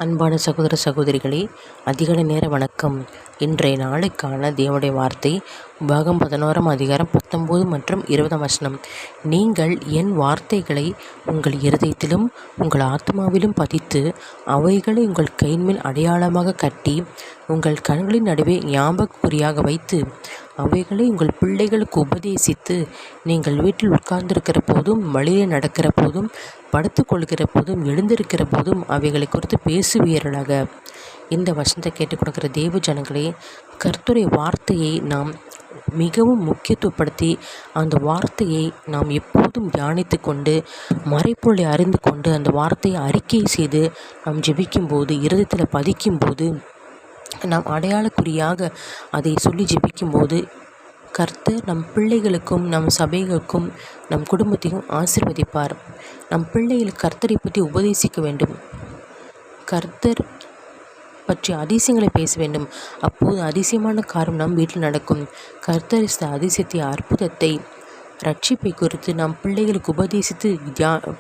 அன்பான சகோதர சகோதரிகளே, அதிகாலை நேர வணக்கம். இன்றைய நாளுக்கான தேவனுடைய வார்த்தை உபாகம் 11 அதிகாரம் 19 மற்றும் 20 வசனம். நீங்கள் என் வார்த்தைகளை உங்கள் இருதயத்திலும் உங்கள் ஆத்மாவிலும் பதித்து அவைகளை உங்கள் கையின்மேல் அடையாளமாக கட்டி உங்கள் கண்களின் நடுவே ஞாபகக்குறியாக வைத்து அவைகளை உங்கள் பிள்ளைகளுக்கு உபதேசித்து நீங்கள் வீட்டில் உட்கார்ந்திருக்கிற போதும் வழியில் நடக்கிற போதும் படுத்து கொள்கிற போதும் எழுந்திருக்கிற போதும் அவைகளை குறித்து பேசுவீர்களாக. இந்த வசனத்தை கேட்டுக் கொடுக்கிற தேவ ஜனங்களே, கர்த்தருடைய வார்த்தையை நாம் மிகவும் முக்கியத்துவப்படுத்தி அந்த வார்த்தையை நாம் எப்போதும் தியானித்து கொண்டு மறைப்பொருளை அறிந்து கொண்டு அந்த வார்த்தையை அறிக்கை செய்து நாம் ஜெபிக்கும்போது இருதயத்தில் பதிக்கும்போது நாம் அடையாளக்குறியாக அதை சொல்லி ஜெபிக்கும்போது கர்த்தர் நம் பிள்ளைகளுக்கும் நம் சபைகளுக்கும் நம் குடும்பத்தையும் ஆசீர்வதிப்பார். நம் பிள்ளைகளுக்கு கர்த்தரை பற்றி உபதேசிக்க வேண்டும். கர்த்தர் பற்றி அதிசயங்களை பேச வேண்டும். அப்போது அதிசயமான காரியம் நம் வீட்டில் நடக்கும். கர்த்தர் அதிசயத்தை, அற்புதத்தை, ரட்சிப்பை குறித்து நம் பிள்ளைகளுக்கு உபதேசித்து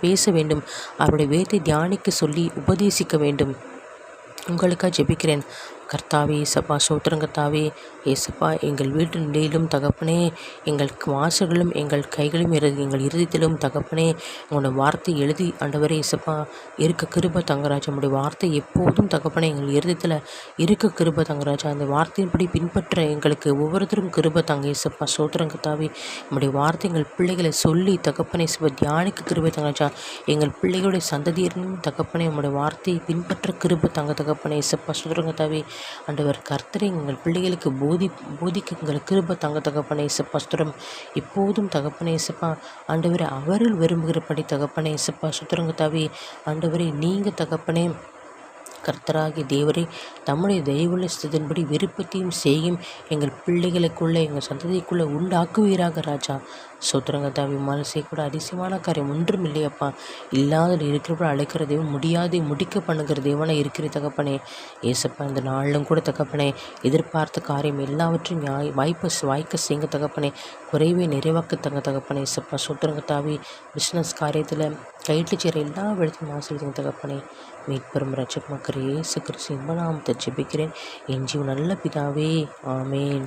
பேச வேண்டும். அவருடைய வேதத்தை தியானிக்க சொல்லி உபதேசிக்க வேண்டும். உங்களுக்காக ஜெபிக்கிறேன். கர்த்தாவே, ஏசப்பா, சோத்திரம் கர்த்தாவே, ஏசப்பா, எங்கள் வீட்டு நிலையிலும் தகப்பனே, எங்கள் வாசல்களும் எங்கள் கைகளும் எங்கள் இருதயத்திலும் தகப்பனே, உங்களோட வார்த்தை எழுதி ஆண்டவரே ஏசப்பா இருக்க கிருப தங்கராஜா. நம்முடைய வார்த்தை எப்போதும் தகப்பனே எங்கள் இருதயத்தில் இருக்க கிருப தங்கராஜா. அந்த வார்த்தையின்படி பின்பற்ற எங்களுக்கு ஒவ்வொருத்தரும் கிருப தங்க ஏசப்பா. சோத்திரம் கர்த்தாவே, நம்முடைய வார்த்தை எங்கள் பிள்ளைகளை சொல்லி தகப்பனே ஏசப்பா தியானிக்க கிருப தங்கராஜா. எங்கள் பிள்ளைகளுடைய சந்ததியிலும் தகப்பனே நம்முடைய வார்த்தையை பின்பற்ற கிருப தங்க தகப்பனே ஏசப்பா. சோத்திரம் கர்த்தாவே, ஆண்டவர் கர்த்தரை எங்கள் பிள்ளைகளுக்கு போதிக்க எங்கள் கிருப தங்க தகப்பனே ஏசப்பா. ஸ்தோத்திரம். இப்போதும் தகப்பனே ஏசப்பா ஆண்டவரை அவர்கள் விரும்புகிறபடி தகப்பனே ஏசப்பா. ஸ்தோத்திரம் கர்த்தாவே, ஆண்டவரே நீங்கள் தகப்பனே கர்த்தராகிய தேவரே தம்முடைய தெய்வ ஸ்திதின்படி விருப்பத்தையும் செய்யும் எங்கள் பிள்ளைகளுக்குள்ளே எங்கள் சந்ததிக்குள்ளே உண்டாக்குவீராக ராஜா. சோத்திரங்கத்தாவி மாலை செய்யக்கூட அதிசயமான காரியம் ஒன்றும் இல்லையப்பா. இல்லாத இருக்கிறப்ப அழைக்கிற தெய்வம், முடியாத முடிக்க பண்ணுகிற தேவனை இருக்கிற தகப்பனே ஏசப்பா. இந்த நாளிலும் கூட தகப்பனே எதிர்பார்த்த காரியம் எல்லாவற்றையும் வாய்க்க செய்யுங்க தகப்பனே. குறைவே நிறைவாக்க தகப்பனே ஏசப்பா. சோத்திரங்கத்தாவி பிஸ்னஸ் காரியத்தில் கைட்டு சேர எல்லா இடத்தையும் ஆசீர்வதிங்க தகப்பனே. மீட்பெரும் இரட்சகர் இயேசு கிறிஸ்து நாமத்தில் ஜெபிக்கிறேன் என் ஜீவன் நல்ல பிதாவே, ஆமேன்.